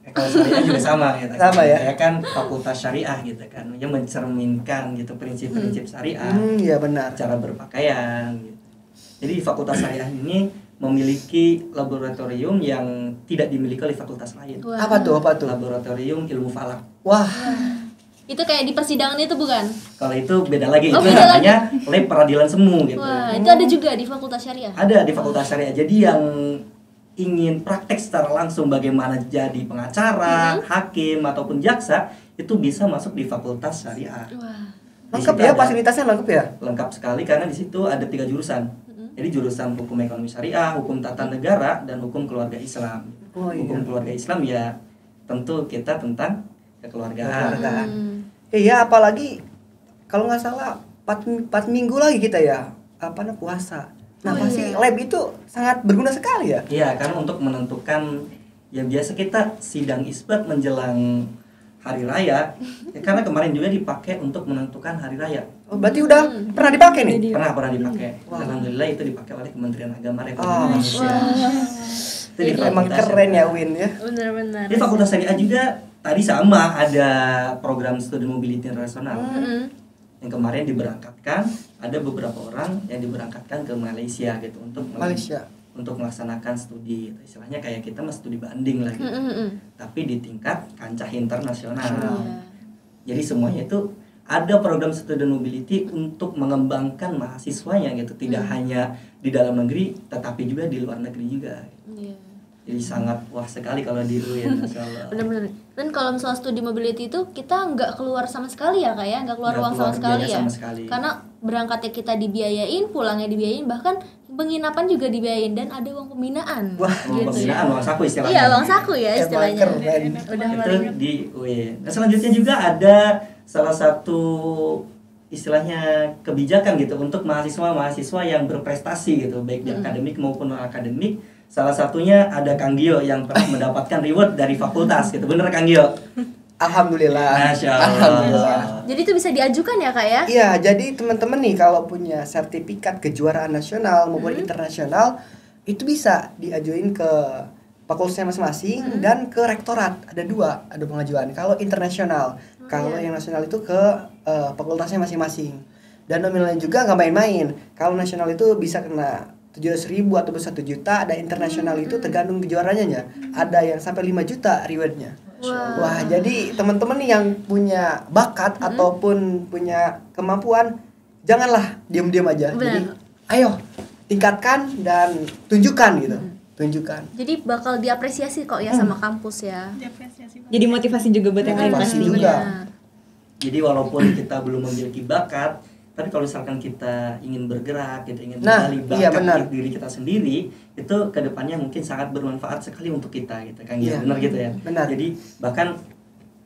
Kalau syariah juga sama ya. Sama ya? Saya kan fakultas syariah gitu kan, yang mencerminkan gitu prinsip-prinsip syariah, Iya benar. cara berpakaian gitu. Jadi di fakultas syariah ini memiliki laboratorium yang tidak dimiliki oleh fakultas lain. Wah. Apa tuh? Laboratorium ilmu falak. Wah, Itu kayak di persidangan itu bukan? Kalau itu beda lagi, Oh, itu beda namanya lab peradilan semu gitu. Wah, itu ada juga di Fakultas Syariah. Ada di fakultas syariah. Jadi yang ingin praktek secara langsung bagaimana jadi pengacara, hakim ataupun jaksa itu bisa masuk di fakultas syariah. Wah. Di lengkap situ ya ada- fasilitasnya lengkap ya. Lengkap sekali karena di situ ada 3 jurusan. Jadi jurusan hukum ekonomi syariah, hukum tata negara, dan hukum keluarga Islam. Oh, iya. Hukum keluarga Islam ya tentu kita tentang kekeluargaan. Kekeluargaan. Iya, apalagi kalau nggak salah 4 minggu lagi kita ya puasa. Nah, pasti lab itu sangat berguna sekali ya. Iya, karena untuk menentukan ya biasa kita sidang isbat menjelang hari raya. Ya, karena kemarin juga dipakai untuk menentukan hari raya. Oh, berarti udah pernah dipakai nih. Pernah dipakai. Alhamdulillah itu dipakai oleh Kementerian Agama Republik Oh, Indonesia. Itu di Emang fakultas keren ya syariah. Win ya. Benar-benar. Di fakultas syariah juga tadi sama ada program studi mobility internasional. Yang kemarin diberangkatkan, ada beberapa orang yang diberangkatkan ke Malaysia gitu untuk Malaysia. untuk melaksanakan studi. Istilahnya kayak kita mah studi banding lah gitu. Tapi di tingkat kancah internasional. Iya. Jadi semuanya itu ada program student mobility untuk mengembangkan mahasiswanya gitu, tidak hanya di dalam negeri tetapi juga di luar negeri juga. Iya. Jadi sangat wah sekali kalau di UIN, Masya Allah. Benar-benar. Dan kalau misalnya studi mobility itu kita nggak keluar sama sekali ya kak ya, nggak keluar Nggak uang keluar sama sekali biaya ya. sama sekali. Karena berangkatnya kita dibiayain, pulangnya dibiayain, bahkan penginapan juga dibiayain dan ada uang pembinaan. Wah, gitu Pembinaan ya. uang saku istilahnya. Iya uang saku ya Emang istilahnya. keren. Udah Itu paling di UIN. Nah, selanjutnya juga ada salah satu istilahnya kebijakan gitu untuk mahasiswa-mahasiswa yang berprestasi gitu, baik di akademik maupun non akademik. Salah satunya ada Kang Gio yang pernah mendapatkan reward dari fakultas gitu. Bener Kang Gio? Alhamdulillah. Masya Allah. Alhamdulillah. Jadi itu bisa diajukan ya kak ya? Iya, jadi teman-teman nih kalau punya sertifikat kejuaraan nasional maupun internasional itu bisa diajuin ke fakultasnya masing-masing dan ke rektorat. Ada pengajuan. Kalau internasional, kalau yang nasional itu ke fakultasnya masing-masing. Dan nominalnya juga nggak main-main. Kalau nasional itu bisa kena 700.000 atau 1 juta, dan internasional itu tergantung kejuaraannya ya. Ada yang sampai 5 juta rewardnya. Wah, jadi teman-teman nih yang punya bakat ataupun punya kemampuan, janganlah diam-diam aja. Benar. Jadi, ayo tingkatkan dan tunjukkan gitu. Tunjukkan. Jadi bakal diapresiasi kok ya sama kampus ya. Diapresiasi banget. Jadi motivasi juga buat yang lain Motivasi pastinya. juga. Jadi walaupun kita belum memiliki bakat, tapi kalau misalkan kita ingin bergerak, kita ingin Nah, menggali iya, bakat benar. diri kita sendiri, itu kedepannya mungkin sangat bermanfaat sekali untuk kita gitu kan. Iya, Benar gitu ya. benar. Jadi bahkan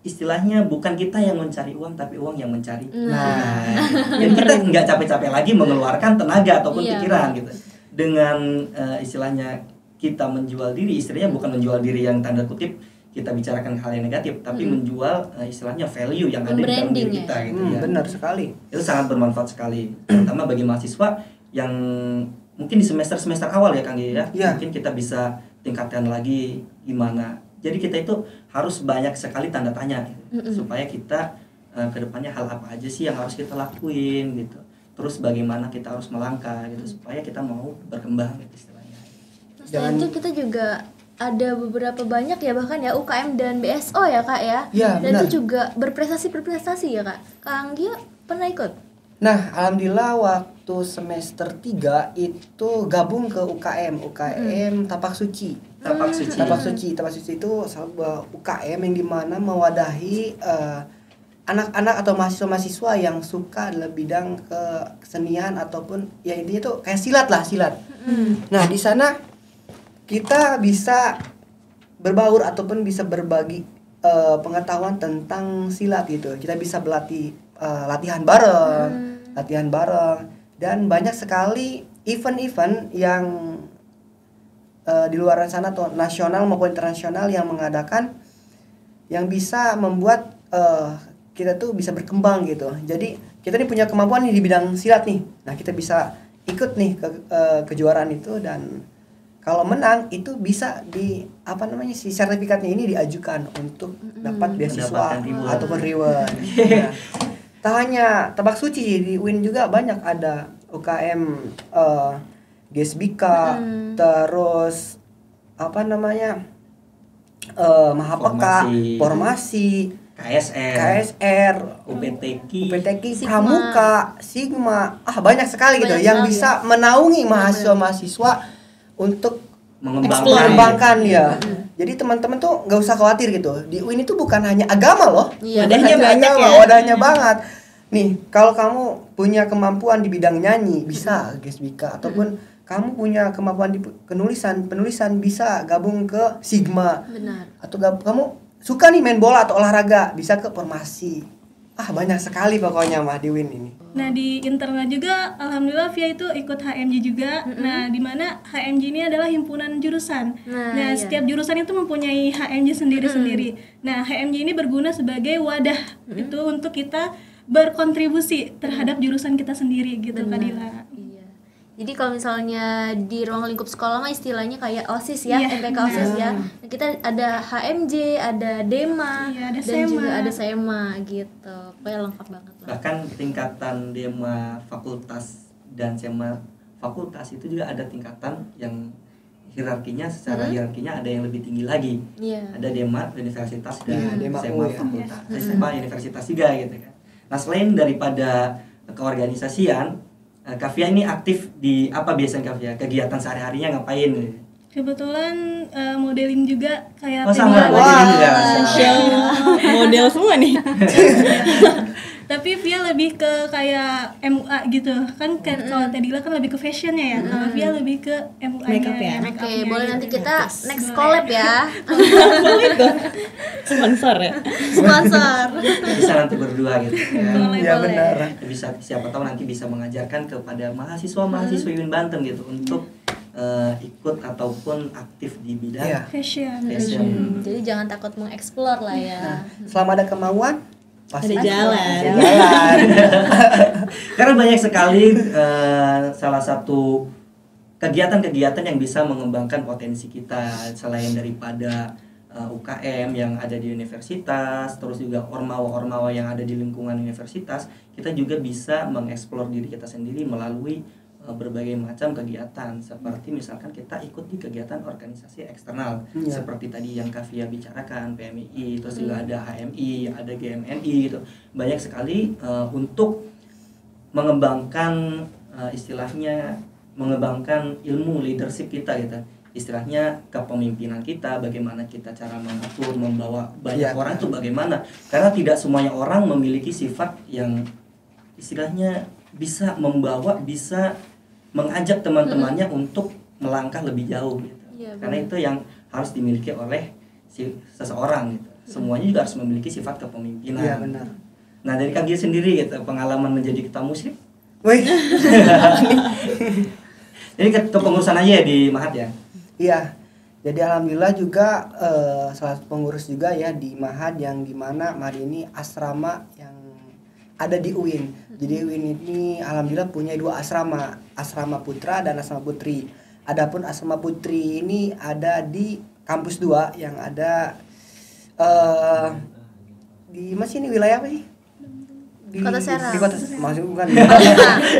istilahnya bukan kita yang mencari uang, tapi uang yang mencari. Nah. Jadi kita nggak capek-capek lagi mengeluarkan tenaga ataupun Iya. pikiran gitu. Dengan istilahnya kita menjual diri, istilahnya bukan menjual diri yang tanda kutip kita bicarakan hal yang negatif, tapi menjual istilahnya value yang ada di dalam Branding diri ya? kita gitu ya. Benar sekali. Itu sangat bermanfaat sekali, terutama bagi mahasiswa yang mungkin di semester awal ya Kang Giri ya. Iya. Mungkin kita bisa tingkatkan lagi gimana. Jadi kita itu harus banyak sekali tanda tanya supaya kita kedepannya hal apa aja sih yang harus kita lakuin gitu. Terus bagaimana kita harus melangkah gitu supaya kita mau berkembang gitu istilahnya. Nah, selain itu kita juga ada beberapa banyak ya bahkan ya UKM dan BSO ya kak ya. Iya, Dan benar. itu juga berprestasi ya kak. Kang Gia pernah ikut? Nah, alhamdulillah waktu semester 3 itu gabung ke UKM Tapak Suci. Tapak Suci. Tapak Suci itu sebuah UKM yang dimana mewadahi anak-anak atau mahasiswa-mahasiswa yang suka dalam bidang kesenian ataupun ya intinya tuh kayak silat. Nah, di sana kita bisa berbaur ataupun bisa berbagi pengetahuan tentang silat gitu. Kita bisa berlatih latihan bareng dan banyak sekali event-event yang di luar sana atau nasional maupun internasional yang mengadakan yang bisa membuat kita tuh bisa berkembang gitu. Jadi kita nih punya kemampuan nih di bidang silat nih. Nah, kita bisa ikut nih ke kejuaraan itu, dan kalau menang itu bisa si sertifikatnya ini diajukan untuk dapat beasiswa Mendapatkan reward. ataupun reward. Ya. Tak hanya Tapak Suci, di UIN juga banyak ada UKM Gesbika, terus Mahapeka, Formasi, KSR, UPTQ, Pramuka, Sigma, banyak sekali gitu Banyak yang sekali bisa menaungi mahasiswa-mahasiswa untuk Mengembangkan ya. Jadi teman-teman tuh nggak usah khawatir gitu. Di UIN itu bukan hanya agama loh. Iya, Bukan wadahnya hanya banyak agama, ya. wadahnya banget. Nih, kalau kamu punya kemampuan di bidang nyanyi bisa Gesbika, ataupun kamu punya kemampuan di penulisan bisa gabung ke Sigma. Benar. Atau kamu suka nih main bola atau olahraga bisa ke Formasi. Banyak sekali pokoknya mah di UIN ini. Nah di internal juga alhamdulillah Via itu ikut HMJ juga. Nah di mana HMJ ini adalah himpunan jurusan. Nah, Nah iya. setiap jurusan itu mempunyai HMJ sendiri-sendiri. Nah HMJ ini berguna sebagai wadah itu untuk kita berkontribusi terhadap jurusan kita sendiri gitu Kak Dila. Iya. Jadi kalau misalnya di ruang lingkup sekolah mah istilahnya kayak OSIS ya, Iya. MPK OSIS ya. Nah, kita ada HMJ, ada DEMA, Iya, ada dan SEMA. juga ada SEMA gitu. Pokoknya lengkap banget lah. Bahkan tingkatan DEMA fakultas dan SEMA fakultas itu juga ada tingkatan yang hierarkinya, secara hierarkinya ada yang lebih tinggi lagi. Iya. Ada DEMA universitas dan Iya, DEMA SEMA U ya. fakultas, SEMA universitas juga gitu kan. Nah selain daripada keorganisasian, Kavia ini aktif di apa biasanya Kavia? Kegiatan sehari-harinya ngapain? Kebetulan modeling juga kayak Oh sama, Tedila. modeling juga. Masya Allah, model semua nih. Tapi Via lebih ke kayak MUA gitu kan kalau Tedila kan lebih ke fashionnya ya, kalau Via lebih ke MUA Makeup ya? Oke, boleh nanti kita next collab ya. Sponsor ya. Sponsor. Bisa nanti berdua gitu ya. Boleh, Iya boleh. benar. Bisa siapa tahu nanti bisa mengajarkan kepada mahasiswa-mahasiswa UIN Banten gitu untuk ikut ataupun aktif di bidang Iya. Fashion. fashion. Jadi jangan takut mengeksplor lah ya. Nah, selama ada kemauan pasti Ada jalan. ada jalan. Karena banyak sekali salah satu kegiatan-kegiatan yang bisa mengembangkan potensi kita selain daripada UKM yang ada di universitas, terus juga ormawa-ormawa yang ada di lingkungan universitas, kita juga bisa mengeksplor diri kita sendiri melalui berbagai macam kegiatan, seperti misalkan kita ikut di kegiatan organisasi eksternal, Iya. seperti tadi yang Kavia bicarakan, PMII, terus juga ada HMI, ada GMNI gitu. Banyak sekali untuk mengembangkan istilahnya mengembangkan ilmu leadership kita gitu. Istilahnya kepemimpinan kita, bagaimana kita cara mengatur, membawa banyak Iya. orang itu bagaimana. Karena tidak semuanya orang memiliki sifat yang istilahnya bisa membawa, bisa mengajak teman-temannya untuk melangkah lebih jauh gitu. Iya, Karena benar. itu yang harus dimiliki oleh seseorang gitu. Semuanya juga harus memiliki sifat kepemimpinan. Iya benar. Nah, dari Kak Gia sendiri gitu, pengalaman menjadi ketua muslim. Wih, Jadi kepengurusan aja ya di Mahat ya. iya. Jadi alhamdulillah juga salah satu pengurus juga ya di Mahad, yang dimana Mahad ini asrama yang ada di UIN. Jadi UIN ini alhamdulillah punya 2 asrama, asrama putra dan asrama putri. Adapun asrama putri ini ada di kampus 2 yang ada di masih ini wilayah apa sih? Kota Serang. Di kota maksudnya bukan.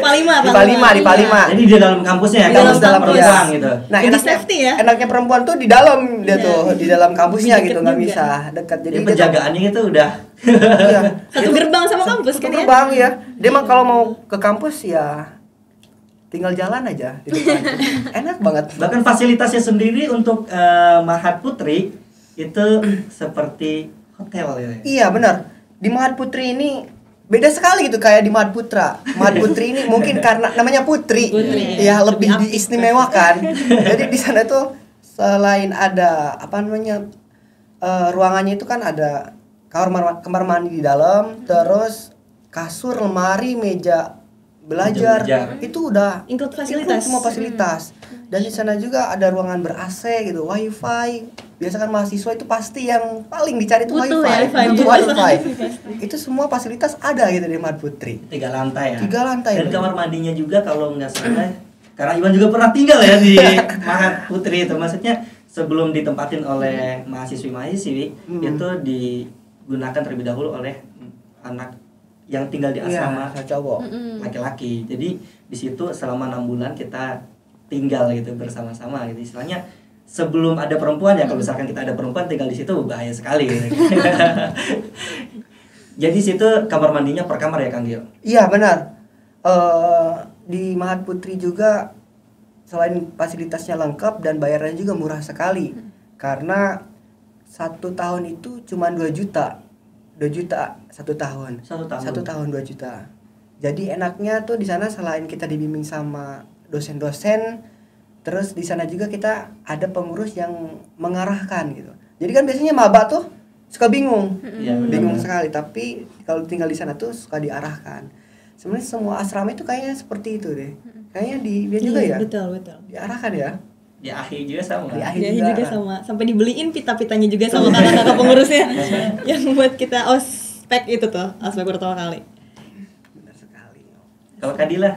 Palima, Di Palima, di Palima. Jadi di dalam kampusnya ya, Di kampus dalam dalam kampus. perempuan gitu. Nah, Jadi enaknya, safety ya? enaknya perempuan tuh di dalam dia Iya. tuh, di dalam kampusnya Deket gitu, nggak juga. bisa dekat. Jadi dia tuh- penjagaannya itu udah iya. Satu Dia tuh gerbang sama kampus satu kan ya? gerbang ya. Dia mah kalau mau ke kampus ya tinggal jalan aja di depan. Enak banget. bahkan fasilitasnya sendiri untuk Mahat Putri itu seperti hotel ya. Iya benar. Di Mahad Putri ini beda sekali gitu kayak di Mahad Putra. Mahad Putri ini mungkin karena namanya Putri, Putri, ya ya. lebih Lebih aktif. diistimewakan. Jadi di sana tuh selain ada apa namanya ruangannya itu kan ada kamar mandi di dalam, terus kasur, lemari, meja belajar, Meja belajar. itu udah Include fasilitas. include semua fasilitas. Dan di sana juga ada ruangan ber-AC gitu, wifi. Biasa kan mahasiswa itu pasti yang paling dicari itu Butuh wifi. ya, wifi. Butuh Butuh wifi. Itu semua fasilitas ada gitu di Mahad Putri. 3 lantai ya. 3 lantai. Dan kamar mandinya juga kalau nggak salah, karena Iwan juga pernah tinggal ya di Mahat Putri itu, maksudnya sebelum ditempatin oleh mahasiswi-mahasiswi itu digunakan terlebih dahulu oleh anak yang tinggal di asrama Iya, cowok. laki-laki. Jadi di situ selama 6 bulan kita tinggal gitu bersama-sama gitu. Istilahnya sebelum ada perempuan ya, kalau misalkan kita ada perempuan tinggal di situ bahaya sekali gitu. Jadi situ kamar mandinya per kamar ya Kang Gio? Iya benar. Di Mahad Putri juga selain fasilitasnya lengkap dan bayarannya juga murah sekali. Karena 1 tahun itu cuma 2 juta. 2 juta 1 tahun. 1 tahun. 1 tahun 2 juta. Jadi enaknya tuh di sana selain kita dibimbing sama dosen-dosen, terus di sana juga kita ada pengurus yang mengarahkan gitu. Jadi kan biasanya maba tuh suka bingung. Iya, Bingung benar. sekali, tapi kalau tinggal di sana tuh suka diarahkan. Sebenarnya semua asrama itu kayaknya seperti itu deh. Kayaknya di dia juga Iya, ya. betul. Diarahkan ya. Di akhir juga sama. Di akhir Dia juga. juga sama, sampai dibeliin pita-pitanya juga sama kakak-kakak pengurusnya yang buat kita ospek itu tuh, ospek pertama kali. Benar sekali. Kalau Kadila,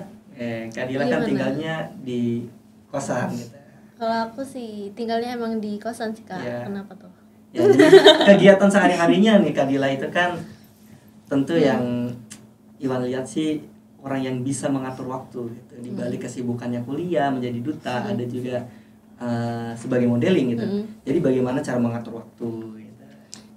Kadila kan Gimana? tinggalnya di kosan gitu. Kalau aku sih tinggalnya emang di kosan sih Kak. Iya. Kenapa tuh? Ya, jadi kegiatan sehari-harinya nih Kadila itu kan tentu yang Iwan lihat sih orang yang bisa mengatur waktu gitu. Di balik kesibukannya kuliah menjadi duta, ada juga sebagai modeling gitu. Jadi bagaimana cara mengatur waktu gitu.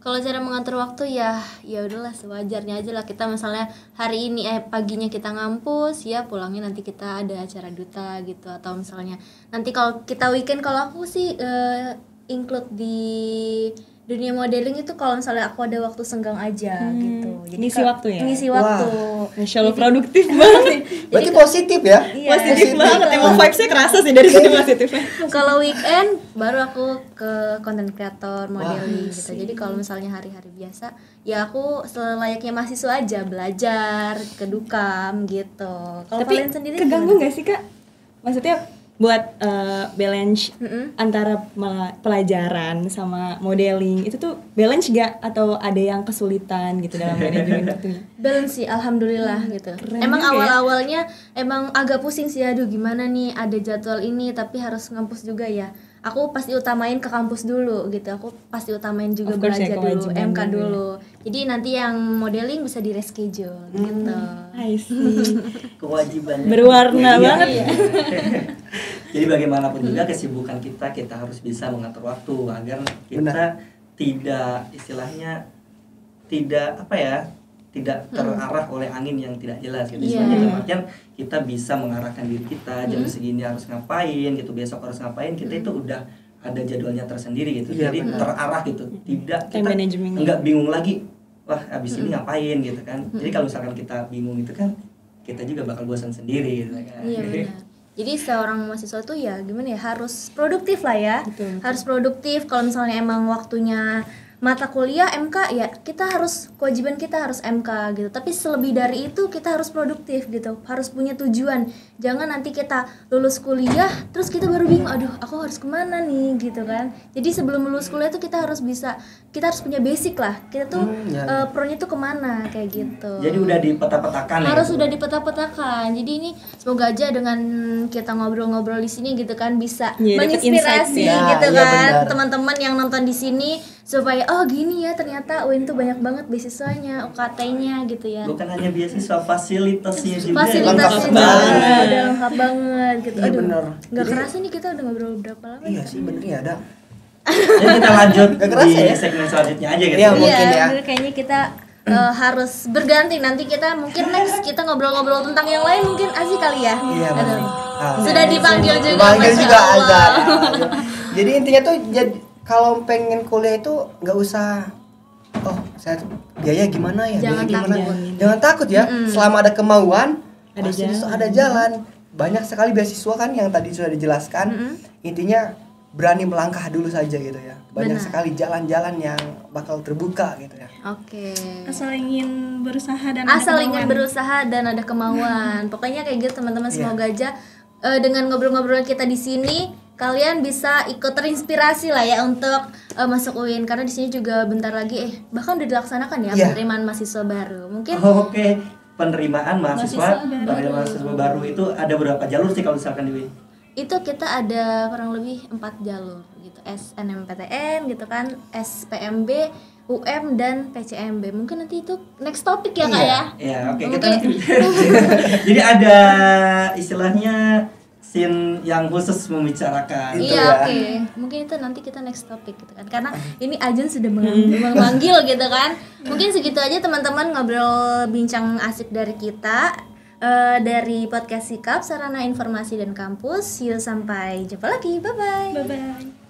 Kalau cara mengatur waktu ya udahlah sewajarnya aja lah. Kita misalnya hari ini paginya kita ngampus, ya pulangnya nanti kita ada acara duta gitu, atau misalnya nanti kalau kita weekend, kalau aku sih include di dunia modeling itu kalau misalnya aku ada waktu senggang aja gitu. Ngisi waktu ya? Ngisi waktu. Masya Allah, produktif banget. Berarti positif ya? Iya. Positif banget, emang vibes-nya kerasa sih dari sini positifnya. Kalau weekend baru aku ke content creator modeling gitu. Jadi kalau misalnya hari-hari biasa ya aku selayaknya mahasiswa aja, belajar ke Dukam gitu. Kalau Tapi kalian sendiri keganggu gimana? nggak sih Kak? Maksudnya buat balance antara pelajaran sama modeling itu tuh balance gak atau ada yang kesulitan gitu dalam manajemen waktunya? Balance sih, alhamdulillah gitu. Keren Emang juga ya. awal-awalnya emang agak pusing sih, aduh gimana nih ada jadwal ini tapi harus ngampus juga ya. Aku pasti utamain ke kampus dulu gitu. Aku pasti utamain juga Of course ya, belajar dulu, kewajiban MK juga. dulu. Jadi nanti yang modeling bisa di reschedule gitu. I see. Kewajibannya Berwarna kuliah. banget Iya. Jadi bagaimanapun juga kesibukan kita harus bisa mengatur waktu agar kita Benar. tidak istilahnya tidak tidak terarah oleh angin yang tidak jelas gitu. Iya. Istilahnya dalam artian kita bisa mengarahkan diri kita jam segini harus ngapain gitu, besok harus ngapain, kita itu udah ada jadwalnya tersendiri gitu. Iya, Jadi benar. terarah gitu. Tidak Time kita management. enggak bingung lagi. Wah, abis ini ngapain gitu kan. Jadi kalau misalkan kita bingung itu kan kita juga bakal bosan sendiri gitu kan. Iya benar. Jadi seorang mahasiswa tuh ya gimana ya, harus produktif lah ya. Betul. Harus produktif. Kalau misalnya emang waktunya mata kuliah MK ya kita harus, kewajiban kita harus MK gitu. Tapi selebih dari itu kita harus produktif gitu. Harus punya tujuan. Jangan nanti kita lulus kuliah terus kita baru bingung, aduh aku harus kemana nih gitu kan. Jadi sebelum lulus kuliah tuh kita harus punya basic lah. Kita tuh ya. pro-nya tuh kemana kayak gitu. Jadi udah dipeta-petakan ya. Harus gitu. sudah dipeta-petakan. Jadi ini semoga aja dengan kita ngobrol-ngobrol di sini gitu kan bisa Iya, dapet menginspirasi insight ya. gitu Iya, kan benar. teman-teman yang nonton di sini supaya oh gini ya ternyata UIN tuh banyak banget beasiswanya, UKT-nya gitu ya. Bukan hanya beasiswa, fasilitasnya juga. Fasilitasnya lengkap juga banget. udah lengkap banget gitu. Iya, Aduh, bener. nggak Jadi- kerasa nih kita udah ngobrol berapa lama Iya ya? sih bener ya ada. Jadi kita lanjut Gak kerasa di ya? segmen selanjutnya aja gitu. Iya, mungkin ya. bener, kayaknya kita harus berganti. Nanti kita mungkin next kita ngobrol-ngobrol tentang yang lain, mungkin asik kali ya. Iya Aduh. bener. Sudah dipanggil juga. Dipanggil Masya juga Allah. azan. Jadi intinya tuh kalau pengen kuliah itu nggak usah saya biaya gimana ya, Jangan biaya gimana. takut. Jangan takut ya. Selama ada kemauan, Ada pasti jalan. ada jalan. Banyak sekali beasiswa kan yang tadi sudah dijelaskan. Intinya berani melangkah dulu saja gitu ya. Banyak Benar. sekali jalan-jalan yang bakal terbuka gitu ya. Oke. Asal ingin berusaha dan Asal ada ingin kemauan. berusaha dan ada kemauan. Pokoknya kayak gitu teman-teman. Iya. Semoga aja dengan ngobrol-ngobrol kita di sini kalian bisa ikut terinspirasi lah ya untuk masuk UIN, karena di sini juga bentar lagi bahkan udah dilaksanakan ya Iya. penerimaan mahasiswa baru. Mungkin Oke, penerimaan mahasiswa, Mahasiswa penerimaan mahasiswa baru itu ada berapa jalur sih kalau misalkan di UIN? itu kita ada kurang lebih 4 jalur gitu, SNMPTN gitu kan, SPMB, UM dan PCMB. Mungkin nanti itu next topic ya kak ya. Iya, oke, kita Mungkin- nanti. Jadi ada istilahnya scene yang khusus membicarakan. Itu Iya ya. oke, mungkin itu nanti kita next topic gitu kan, karena ini Ajun sudah memanggil gitu kan. Mungkin segitu aja teman-teman ngobrol bincang asik dari kita dari podcast Sikap Sarana Informasi dan Kampus. See you, sampai jumpa lagi, bye bye. Bye bye.